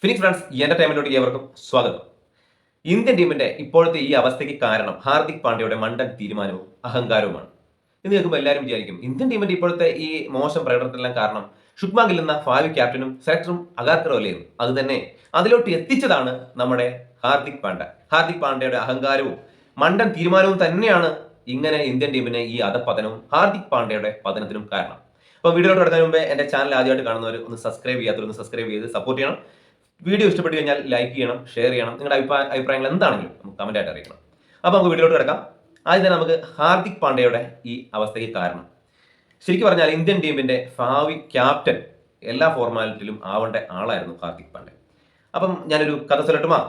Phoenix friends എന്റർടൈൻമെന്റിലോട്ട് ഏവർക്കും സ്വാഗതം. Indian ടീമിന്റെ ഇപ്പോഴത്തെ ഈ അവസ്ഥയ്ക്ക് കാരണം ഹാർദിക് പാണ്ഡ്യയുടെ മണ്ടൻ തീരുമാനവും അഹങ്കാരവുമാണ്. ഇത് കേൾക്കുമ്പോൾ എല്ലാവരും വിചാരിക്കും ഇന്ത്യൻ ടീമിന്റെ ഇപ്പോഴത്തെ ഈ മോശം പ്രകടനത്തിനെല്ലാം കാരണം ശുഭ്മാൻ ഗിൽ എന്ന ഭാവി ക്യാപ്റ്റനും സെലക്ടറും അഗാർക്കറും അല്ലേന്ന്. അത് തന്നെ അതിലോട്ട് എത്തിച്ചതാണ് നമ്മുടെ ഹാർദിക് പാണ്ഡ്യയുടെ അഹങ്കാരവും മണ്ടൻ തീരുമാനവും തന്നെയാണ് ഇങ്ങനെ ഇന്ത്യൻ ടീമിനെ ഈ അധപതനവും ഹാർദിക് പാണ്ഡ്യയുടെ പതനത്തിനും കാരണം. അപ്പോൾ വീഡിയോയിലോട്ട് കിടക്കുന്നതിന് മുമ്പേ എന്റെ ചാനൽ ആദ്യമായിട്ട് കാണുന്നവർ ഒന്ന് സബ്സ്ക്രൈബ് ചെയ്യാത്തവർ ഒന്ന് സബ്സ്ക്രൈബ് ചെയ്ത് സപ്പോർട്ട് ചെയ്യണം. വീഡിയോ ഇഷ്ടപ്പെട്ട് കഴിഞ്ഞാൽ ലൈക്ക് ചെയ്യണം, ഷെയർ ചെയ്യണം. നിങ്ങളുടെ അഭിപ്രായങ്ങൾ എന്താണെങ്കിലും നമുക്ക് കമന്റ് ആയിട്ട് അറിയിക്കണം. അപ്പോൾ നമുക്ക് വീഡിയോയിലോട്ട് കിടക്കാം. ആദ്യം തന്നെ നമുക്ക് ഹാർദിക് പാണ്ഡ്യയുടെ ഈ അവസ്ഥയ്ക്ക് കാരണം ശരിക്കും പറഞ്ഞാൽ ഇന്ത്യൻ ടീമിന്റെ ഭാവി ക്യാപ്റ്റൻ എല്ലാ ഫോർമാലിറ്റിയിലും ആവേണ്ട ആളായിരുന്നു ഹാർദിക് പാണ്ഡ്യ. അപ്പം ഞാനൊരു കഥ சொல்லட்டுமா?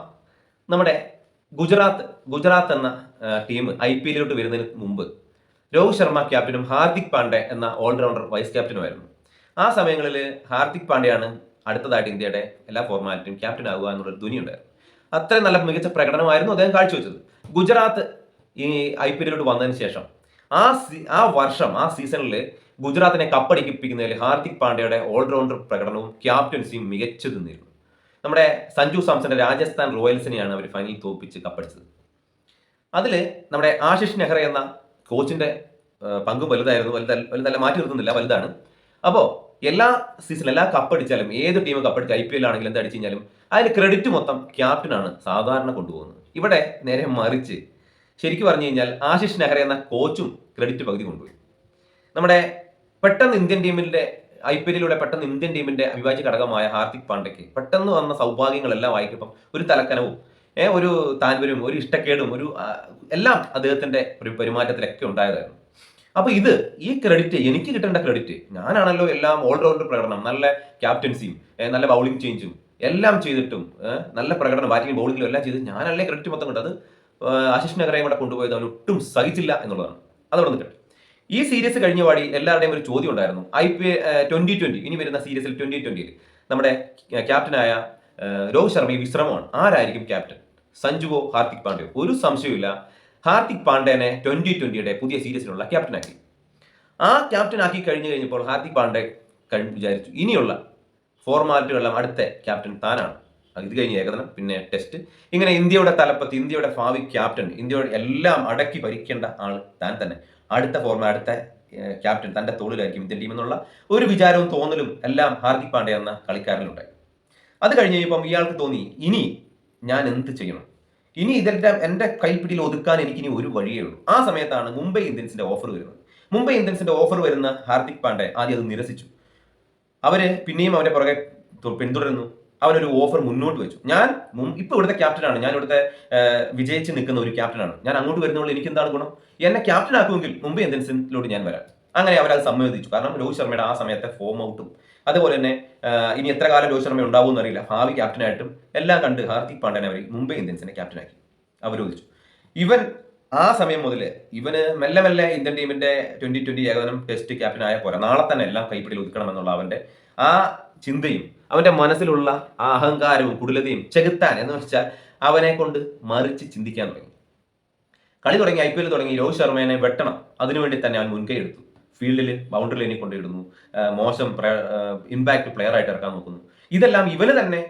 നമ്മുടെ ഗുജറാത്ത് എന്ന ടീം IPL വരുന്നതിന് മുമ്പ് രോഹിത് ശർമ്മ ക്യാപ്റ്റനും ഹാർദിക് പാണ്ഡ്യ എന്ന ഓൾറൗണ്ടർ വൈസ് ക്യാപ്റ്റനുമായിരുന്നു. ആ സമയങ്ങളിൽ ഹാർദിക് പാണ്ഡ്യയാണ് അടുത്തതായിട്ട് ഇന്ത്യയുടെ എല്ലാ ഫോർമാറ്റിലും ക്യാപ്റ്റൻ ആകുക എന്നുള്ളൊരു ധ്വനിയുണ്ടായിരുന്നു. അത്രയും നല്ല മികച്ച പ്രകടനമായിരുന്നു അദ്ദേഹം കാഴ്ചവെച്ചത്. ഗുജറാത്ത് ഈ IPL വന്നതിന് ശേഷം ആ സീസണിൽ ഗുജറാത്തിനെ കപ്പടിപ്പിക്കുന്നതിൽ ഹാർദിക് പാണ്ഡ്യയുടെ ഓൾറൗണ്ടർ പ്രകടനവും ക്യാപ്റ്റൻസിയും മികച്ചു നിന്നിരുന്നു. നമ്മുടെ സഞ്ജു സാംസന്റെ രാജസ്ഥാൻ റോയൽസിനെയാണ് അവർ ഫൈനലിൽ തോൽപ്പിച്ച് കപ്പടിച്ചത്. അതിൽ നമ്മുടെ ആശിഷ് നെഹ്റ എന്ന കോച്ചിന്റെ പങ്കും വലുതല്ല, മാറ്റി നിർത്തുന്നില്ല, വലുതാണ്. അപ്പോൾ എല്ലാ കപ്പടിച്ചാലും ഏത് ടീം കപ്പടിച്ച് IPL ആണെങ്കിലും എന്ത് അടിച്ചു കഴിഞ്ഞാലും അതിന് ക്രെഡിറ്റ് മൊത്തം ക്യാപ്റ്റനാണ് സാധാരണ കൊണ്ടുപോകുന്നത്. ഇവിടെ നേരെ മറിച്ച് ശരിക്കും പറഞ്ഞു കഴിഞ്ഞാൽ ആശിഷ് നെഹ്റ എന്ന കോച്ചും ക്രെഡിറ്റ് പകുതി കൊണ്ടുപോയി. നമ്മുടെ പെട്ടെന്ന് ഇന്ത്യൻ ടീമിന്റെ അവിഭാജ്യ ഘടകമായ ഹാർദിക് പാണ്ഡ്യയ്ക്ക് പെട്ടെന്ന് വന്ന സൗഭാഗ്യങ്ങളെല്ലാം വായിക്കുമ്പം ഒരു തലക്കനവും ഒരു താല്പര്യവും ഒരു ഇഷ്ടക്കേടും എല്ലാം അദ്ദേഹത്തിന്റെ ഒരു പെരുമാറ്റത്തിലൊക്കെ ഉണ്ടായതായിരുന്നു. അപ്പൊ ഈ ക്രെഡിറ്റ് എനിക്ക് കിട്ടേണ്ട ക്രെഡിറ്റ്, ഞാനാണല്ലോ എല്ലാം ഓൾറൗണ്ടർ പ്രകടനം, നല്ല ക്യാപ്റ്റൻസിയും നല്ല ബൗളിംഗ് ചേഞ്ചും എല്ലാം ചെയ്തിട്ടും നല്ല പ്രകടനം ബാറ്റിംഗ് ബൗളിംഗിലും എല്ലാം ചെയ്ത് ഞാനല്ലേ ക്രെഡിറ്റ് മൊത്തം കിട്ടും. അത് ആശിഷ് നെഹ്റയും കൂടെ കൊണ്ടുപോയത് അവൻ ഒട്ടും സഹിച്ചില്ല എന്നുള്ളതാണ്. അതോടെ നിൽക്കട്ടെ. ഈ സീരീസ് കഴിഞ്ഞ പാടി എല്ലാവരുടെയും ഒരു ചോദ്യം ഉണ്ടായിരുന്നു. IPL 2020 ഇനി വരുന്ന സീരീസിൽ 2020 നമ്മുടെ ക്യാപ്റ്റനായ രോഹിത് ശർമ്മ വിശ്രമമാണ്. ആരായിരിക്കും ക്യാപ്റ്റൻ, സഞ്ജുവോ ഹാർദിക് പാണ്ഡ്യയോ? ഒരു സംശയമില്ല, ഹാർദിക് പാണ്ഡ്യനെ 2020 പുതിയ സീരീസിനുള്ള ക്യാപ്റ്റനാക്കി. ആ ക്യാപ്റ്റനാക്കി കഴിഞ്ഞപ്പോൾ ഹാർദിക് പാണ്ഡ്യ വിചാരിച്ചു ഇനിയുള്ള ഫോർമാലിറ്റികളെല്ലാം അടുത്ത ക്യാപ്റ്റൻ താനാണ്. ഇത് കഴിഞ്ഞ് ഏകദിനം, പിന്നെ ടെസ്റ്റ്, ഇങ്ങനെ ഇന്ത്യയുടെ തലപ്പത്ത്, ഇന്ത്യയുടെ ഭാവി ക്യാപ്റ്റൻ, ഇന്ത്യയുടെ എല്ലാം അടക്കി ഭരിക്കേണ്ട ആൾ താൻ തന്നെ, അടുത്ത ക്യാപ്റ്റൻ തന്റെ തോളിലായിരിക്കും ഇന്ത്യൻ ടീം എന്നുള്ള ഒരു വിചാരവും തോന്നലും എല്ലാം ഹാർദിക് പാണ്ഡ്യ എന്ന കളിക്കാരനുണ്ടായി. അത് കഴിഞ്ഞ് കഴിഞ്ഞപ്പം ഇയാൾക്ക് തോന്നി ഇനി ഞാൻ എന്ത് ചെയ്യണം, ഇനി ഇതെല്ലാം എന്റെ കൈപ്പിടിയിൽ ഒതുക്കാൻ എനിക്കിനി ഒരു വഴിയേ ഉള്ളൂ. ആ സമയത്താണ് മുംബൈ ഇന്ത്യൻസിന്റെ ഓഫർ വരുന്നത്. മുംബൈ ഇന്ത്യൻസിന്റെ ഓഫർ വരുന്ന ഹാർദിക് പാണ്ഡ്യ ആദ്യം അത് നിരസിച്ചു. അവര് പിന്നെയും അവരെ പുറകെ പിന്തുടരുന്നു. അവനൊരു ഓഫർ മുന്നോട്ട് വെച്ചു. ഞാൻ ഇപ്പൊ ഇവിടുത്തെ ക്യാപ്റ്റനാണ്, ഞാൻ ഇവിടുത്തെ വിജയിച്ച് നിൽക്കുന്ന ഒരു ക്യാപ്റ്റനാണ്, ഞാൻ അങ്ങോട്ട് വരുന്നതുകൊണ്ട് എനിക്ക് എന്താണ് ഗുണം, എന്നെ ക്യാപ്റ്റൻ ആക്കുമെങ്കിൽ മുംബൈ ഇന്ത്യൻസിലോട്ട് ഞാൻ വരാം. അങ്ങനെ അവരത് സമ്മതിച്ചു. കാരണം രോഹിത് ശർമ്മയുടെ ആ സമയത്തെ ഫോം ഔട്ടും അതുപോലെ തന്നെ ഇനി എത്ര കാലം രോഹിത് ശർമ്മ ഉണ്ടാവും എന്നറിയില്ല, ഭാവി ക്യാപ്റ്റനായിട്ടും എല്ലാം കണ്ട് ഹാർദിക് പാണ്ഡ്യനെ അവർ മുംബൈ ഇന്ത്യൻസിനെ ക്യാപ്റ്റനാക്കി അവരോധിച്ചു. ഇവൻ ആ സമയം മുതൽ ഇവന് മെല്ലെ മെല്ലെ ഇന്ത്യൻ ടീമിന്റെ 2020 ഏകദിനം ടെസ്റ്റ് ക്യാപ്റ്റനായ പോലെ നാളെ തന്നെ എല്ലാം കൈപ്പിടിയിൽ ഒതുക്കണം എന്നുള്ള അവന്റെ ആ ചിന്തയും അവന്റെ മനസ്സിലുള്ള ആ അഹങ്കാരവും കുടിലതയും ചെകുത്താൻ എന്ന് വെച്ചാൽ അവനെ കൊണ്ട് മറിച്ച് ചിന്തിക്കാൻ തുടങ്ങി. കളി തുടങ്ങി, IPL തുടങ്ങി, രോഹിത് ശർമ്മേനെ വെട്ടണം, അതിനുവേണ്ടി തന്നെ അവൻ മുൻകൈ എടുത്തു. ഫീൽഡിൽ ബൗണ്ടറി ലൈനിൽ കൊണ്ടിടുന്നു, മോശം ഇമ്പാക്ട് പ്ലെയർ ആയിട്ട് ഇറക്കാൻ നോക്കുന്നു. ഇതെല്ലാം ഇവന് തന്നെ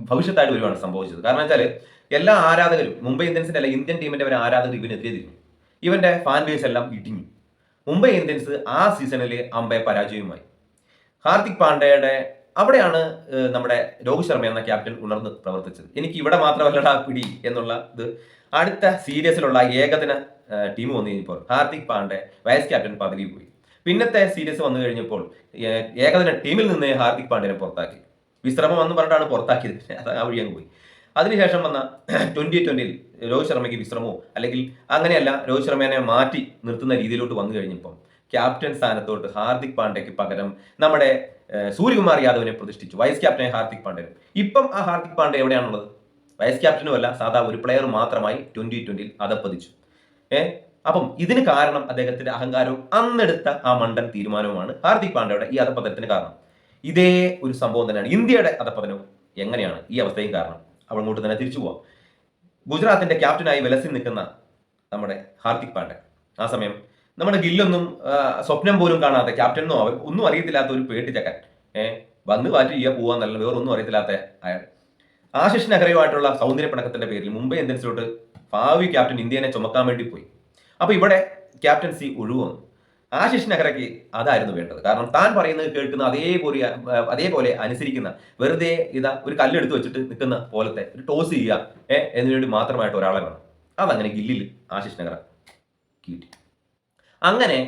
ഭവിഷ്യത്തായിട്ട് വരുവാണ് സംഭവിച്ചത്. കാരണം വെച്ചാൽ എല്ലാ ആരാധകരും, മുംബൈ ഇന്ത്യൻസിന്റെ അല്ല ഇന്ത്യൻ ടീമിന്റെ ഒരു ആരാധകർ ഇവനെതിരെ തിരിഞ്ഞു. ഇവന്റെ ഫാൻ ബേസ് എല്ലാം ഇടിഞ്ഞു. മുംബൈ ഇന്ത്യൻസ് ആ സീസണിൽ അമ്പെ പരാജയവുമായി. ഹാർദിക് പാണ്ഡ്യയുടെ അവിടെയാണ് നമ്മുടെ രോഹിത് ശർമ്മ എന്ന ക്യാപ്റ്റൻ ഉണർന്ന് പ്രവർത്തിച്ചത്. എനിക്ക് ഇവിടെ മാത്രമല്ലടാ പിടി എന്നുള്ള ഇത് അടുത്ത സീരീസിലുള്ള ഏകദിന ടീം വന്നു കഴിഞ്ഞപ്പോൾ ഹാർദിക് പാണ്ഡ്യ വൈസ് ക്യാപ്റ്റൻ പദവി പോയി. പിന്നത്തെ സീരീസ് വന്നു കഴിഞ്ഞപ്പോൾ ഏകദിന ടീമിൽ നിന്ന് ഹാർദിക് പാണ്ഡ്യനെ പുറത്താക്കി. വിശ്രമം എന്ന് പറഞ്ഞിട്ടാണ് പുറത്താക്കിയത്, അത് ആ വഴി അങ്ങ് പോയി. അതിനുശേഷം വന്ന 2020 രോഹിത് ശർമ്മയ്ക്ക് വിശ്രമമോ അല്ലെങ്കിൽ അങ്ങനെയല്ല, രോഹിത് ശർമ്മേനെ മാറ്റി നിർത്തുന്ന രീതിയിലോട്ട് വന്നു കഴിഞ്ഞപ്പം ക്യാപ്റ്റൻ സ്ഥാനത്തോട്ട് ഹാർദിക് പാണ്ഡ്യയ്ക്ക് പകരം നമ്മുടെ സൂര്യകുമാർ യാദവിനെ പ്രതിഷ്ഠിച്ചു, വൈസ് ക്യാപ്റ്റനായ ഹാർദിക് പാണ്ഡ്യ. ഇപ്പം ആ ഹാർദിക് പാണ്ഡ്യ എവിടെയാണുള്ളത്? വൈസ് ക്യാപ്റ്റനും അല്ല, സാധാ ഒരു പ്ലെയർ മാത്രമായി 2020 അധപ്പതിച്ചു. അപ്പം ഇതിന് കാരണം അദ്ദേഹത്തിന്റെ അഹങ്കാരവും അന്നെടുത്ത ആ മണ്ടൻ തീരുമാനവുമാണ് ഹാർദിക് പാണ്ഡ്യയുടെ ഈ അധപ്പതനത്തിന് കാരണം. ഇതേ ഒരു സംഭവം തന്നെയാണ് ഇന്ത്യയുടെ അധപ്പതനവും. എങ്ങനെയാണ് ഈ അവസ്ഥയും കാരണം? അങ്ങോട്ട് തന്നെ തിരിച്ചു പോവാം. ഗുജറാത്തിന്റെ ക്യാപ്റ്റനായി വിലസി നിൽക്കുന്ന നമ്മുടെ ഹാർദിക് പാണ്ഡ്യ ആ സമയം നമ്മുടെ ഗില്ലൊന്നും സ്വപ്നം പോലും കാണാത്ത, ക്യാപ്റ്റനോ ഒന്നും അറിയത്തില്ലാത്ത ഒരു പേട്ടിച്ചക്കൻ വന്ന് ബാറ്റ് ചെയ്യുക പോവാന്നല്ല വേറൊന്നും അറിയത്തില്ലാത്ത അയാൾ ആശിഷ് നെഹ്റയുമായിട്ടുള്ള സൗന്ദര്യ പിണക്കത്തിന്റെ പേരിൽ മുംബൈ ഇന്ത്യൻസിലോട്ട് ഭാവി ക്യാപ്റ്റൻ ഇന്ത്യനെ ചുമക്കാൻ വേണ്ടി പോയി. അപ്പൊ ഇവിടെ ക്യാപ്റ്റൻസി ഒഴിവാണ്. ആശിഷ് നെഹ്റയ്ക്ക് അതായിരുന്നു വേണ്ടത്. കാരണം താൻ പറയുന്നത് കേൾക്കുന്ന അതേപോലെ അനുസരിക്കുന്ന, വെറുതെ ഒരു കല്ലെടുത്ത് വെച്ചിട്ട് നിൽക്കുന്ന പോലത്തെ ഒരു ടോസ് ചെയ്യുക എന്നതിനുവേണ്ടി മാത്രമായിട്ട് ഒരാളെ വേണം. അതങ്ങനെ ഗില്ലിൽ ആശിഷ് നെഹ്റ കിട്ടി. അങ്ങനെ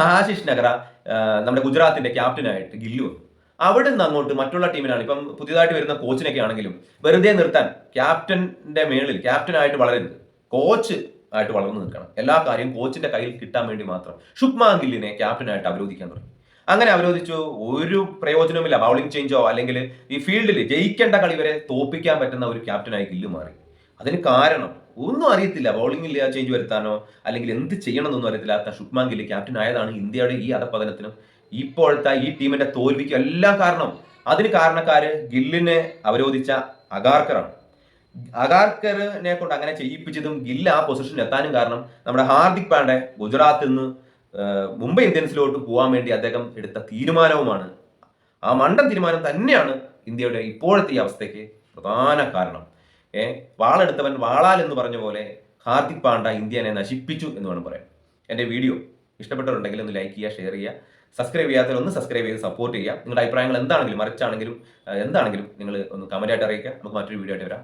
ആശിഷ് നെഹ്റ നമ്മുടെ ഗുജറാത്തിന്റെ ക്യാപ്റ്റനായിട്ട് ഗില്ലു വന്നു. അവിടെ നിന്ന് അങ്ങോട്ട് മറ്റുള്ള ടീമിനാണ് ഇപ്പം പുതിയതായിട്ട് വരുന്ന കോച്ചിനൊക്കെ ആണെങ്കിലും വെറുതെ നിർത്താൻ ക്യാപ്റ്റന്റെ മേളിൽ ക്യാപ്റ്റനായിട്ട് വളരരുത്, കോച്ച് ആയിട്ട് വളർന്നു നിൽക്കണം. എല്ലാ കാര്യവും കോച്ചിന്റെ കയ്യിൽ കിട്ടാൻ വേണ്ടി മാത്രം ശുഭ്മാൻ ഗില്ലിനെ ക്യാപ്റ്റനായിട്ട് അവരോധിക്കാൻ തുടങ്ങി. അങ്ങനെ അവരോധിച്ചു. ഒരു പ്രയോജനവുമില്ല. ബൗളിംഗ് ചേഞ്ചോ അല്ലെങ്കിൽ ഈ ഫീൽഡിൽ ജയിക്കേണ്ട കളി വരെ തോപ്പിക്കാൻ പറ്റുന്ന ഒരു ക്യാപ്റ്റനായി ഗില്ല് മാറി. അതിന് കാരണം ഒന്നും അറിയത്തില്ല, ബൗളിംഗിൽ ചേഞ്ച് വരുത്താനോ അല്ലെങ്കിൽ എന്ത് ചെയ്യണമെന്നൊന്നും അറിയത്തില്ലാത്ത ശുഭ്മാൻ ഗില്ല് ക്യാപ്റ്റൻ ആയതാണ് ഇന്ത്യയുടെ ഈ അധപതനത്തിനും ഇപ്പോഴത്തെ ഈ ടീമിന്റെ തോൽവിക്കും എല്ലാം കാരണം. അതിന് കാരണക്കാര് ഗില്ലിനെ അവരോധിച്ച അഗാർക്കറാണ്. അഗാർക്കറിനെ കൊണ്ട് അങ്ങനെ ചെയ്യിപ്പിച്ചതും ഗില്ല് ആ പൊസിഷനിൽ എത്താനും കാരണം നമ്മുടെ ഹാർദിക് പാണ്ഡ്യ ഗുജറാത്തിൽ നിന്ന് മുംബൈ ഇന്ത്യൻസിലോട്ട് പോകാൻ വേണ്ടി അദ്ദേഹം എടുത്ത തീരുമാനവുമാണ്. ആ മണ്ടൻ തീരുമാനം തന്നെയാണ് ഇന്ത്യയുടെ ഇപ്പോഴത്തെ ഈ അവസ്ഥയ്ക്ക് പ്രധാന കാരണം. വാളെടുത്തവൻ വാളാൽ എന്ന് പറഞ്ഞ പോലെ ഹാർദിക് പാണ്ഡ്യ ഇന്ത്യനെ നശിപ്പിച്ചു എന്ന് വേണം പറയാൻ. എൻ്റെ വീഡിയോ ഇഷ്ടപ്പെട്ടവരുണ്ടെങ്കിൽ ഒന്ന് ലൈക്ക് ചെയ്യുക, ഷെയർ ചെയ്യുക, സബ്സ്ക്രൈബ് ചെയ്യാത്തവരൊന്ന് സബ്സ്ക്രൈബ് ചെയ്ത് സപ്പോർട്ട് ചെയ്യുക. നിങ്ങളുടെ അഭിപ്രായങ്ങൾ എന്താണെങ്കിലും മറിച്ചാണെങ്കിലും എന്താണെങ്കിലും നിങ്ങൾ ഒന്ന് കമന്റ് ആയിട്ട് അറിയിക്കുക. നമുക്ക് മറ്റൊരു വീഡിയോ ആയിട്ട് വരാം.